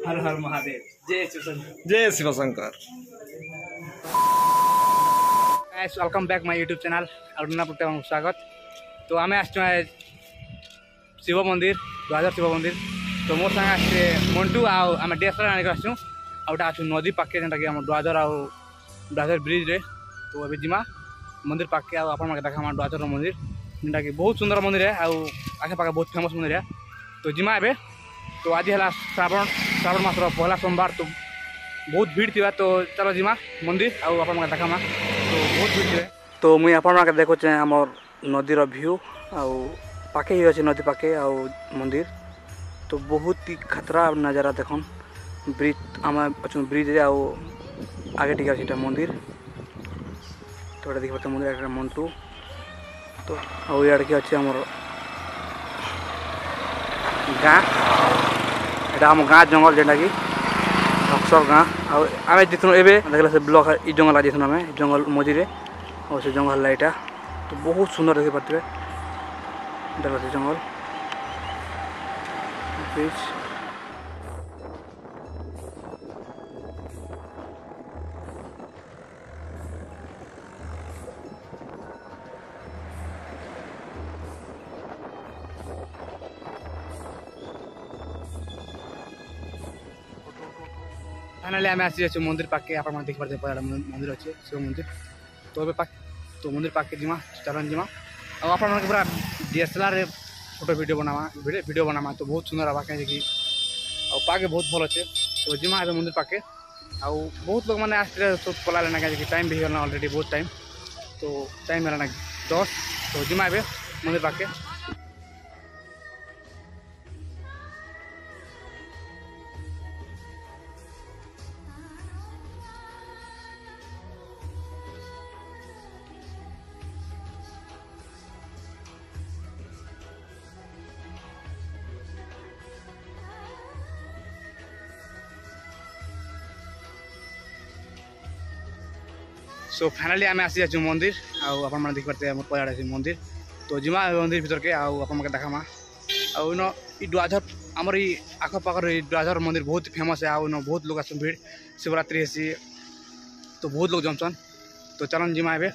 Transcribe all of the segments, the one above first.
हर हर महादेव। जय शिवशंकर। जय Shivshankar. Welcome back my YouTube channel Aruna प्रत्येक स्वागत। तो आम आस शिव मंदिर द्वादर शिव मंदिर। तो मोर संगे आसे मंटू आम डीएसएलआर आनिक आसू आउटा अच्छु नदी पाखे जेनटा कि द्वादर द्वादर ब्रिज रे। तो अभी जिमा मंदिर पाखे आपण देखा द्वादर मंदिर जेनटा कि बहुत सुंदर मंदिर है आखे पाखे बहुत फेमस मंदिर है। तो जिमा एबे तो आज है श्रावण मासर पहला सोमवार। तो बहुत भीड़ थी। तो चलो जिमा मंदिर आपण देखा तो बहुत भीड़ थे। तो मुई आपण देखो आमर नदीर व्यू पाखे ही अच्छे नदी पाखे मंदिर। तो बहुत ही खतरा नज़ारा देखन ब्रिज आम अच्छा ब्रिज रे आगे टी अच्छे मंदिर। तो ये देखते मंदिर मंटू। तो इे कि अच्छे आमर गाँ एटा आम गाँ जंगल जेनटा कि अक्सर गाँ आम जीतु एवं देखला से ब्लॉक इ जंगल आज आम जंगल मझे और से जंगल लाइटा। तो बहुत सुंदर देखी पारे देखला से जंगल ब्रिज। फाइनाली आम आसी मंदिर पाखे आप देख पारे मंदिर अच्छे शिव मंदिर। तो ए तो मंदिर पाखे जिमा चलन जिमा आप पूरा डीएसएलआर फोटो वीडियो बनामा तो बहुत सुंदर हवा कहीं पाके बहुत भल अच्छे। तो जिमा ए मंदिर पाखे बहुत लोग मैंने आसते सब पला लेना कहीं टाइम भी होना ऑलरेडी बहुत टाइम। तो टाइम है 10। तो जिमा ए मंदिर पाखे सो फाइनाली आम आसी जाऊँ मंदिर आप देख पारे पड़े मंदिर। तो जिमा मंदिर भीतर के आप देखामा द्वादर आमर आखपाखर द्वादर मंदिर बहुत फेमस है। बहुत लोग आसन भीड़ शिवरात्रि हेसी तो बहुत लोग जमसन। तो चलन जिमा ए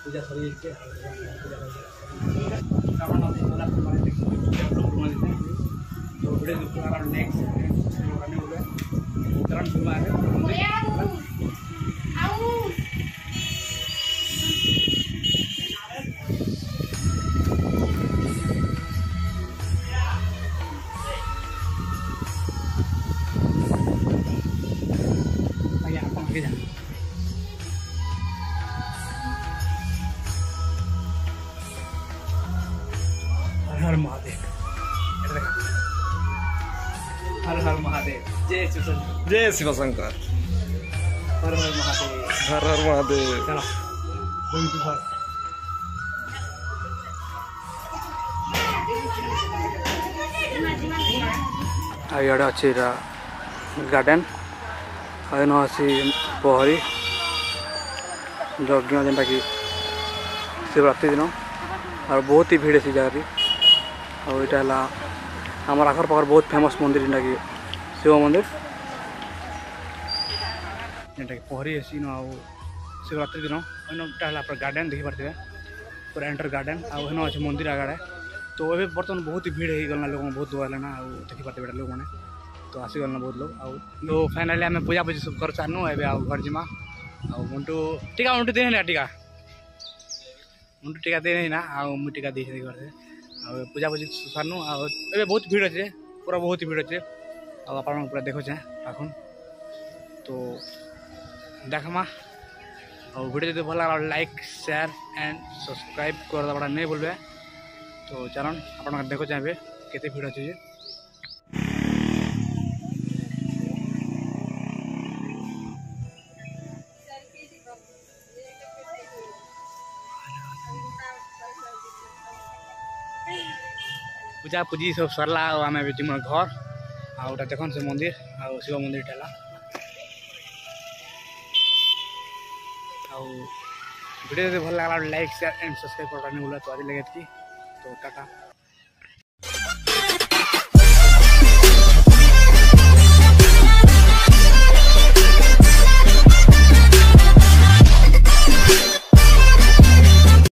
पूजा सरी तो वीडियो नेक्स्ट हर हर महादेव हर हर महादेव जय शिवशंकर जय शिवशंकर हर हर महादेव हर हर महादेव। चलो इे अच्छी गार्डन आन अच्छी पहरी यज्ञ जेनटा कि शिवरात्रि दिन और बहुत ही भीड़ से जगह और यहाँ आम आखर पाखर बहुत फेमस मंदिर जेनटा कि शिव मंदिर जेनटा कि पहरी हेसी न शिवरात्रि दिन अन्न गार्डन देखी पारे पूरा एंटर गार्डन आन अच्छे मंदिर आगे तो ये बर्तमान बहुत ही भीड़ हो गला लोग बहुत दुआ ना देखी पाते बेटा लोग मैंने तो आसीगल बहुत लोग तो फाइनाली आम पूजा पूजी सब कर सारनु ए घर जिमा मुंटू टीका मुंटू दे ना टीका मुंटू टीका दे ना मुझे टीका दे घर से पूजा पूजी सारनु ए बहुत भीड़ अच्छे पूरा बहुत ही भीड़ अच्छे आप पूरा देखो पाखन तो देखमा और वीडियो जो भल लगा लाइक शेयर एंड सब्सक्राइब कर बड़ा नहीं भूलबे तो चलन आप देखो चाहे केते भीड़ अच्छे पूजा पूजी सब सरला आम जिम घर आउटा देखन से मंदिर आ शिव मंदिर टेला वीडियो भल लगा लाइक शेयर एंड सब्सक्राइब करना नहीं भूला तो आज लगे तो टाटा।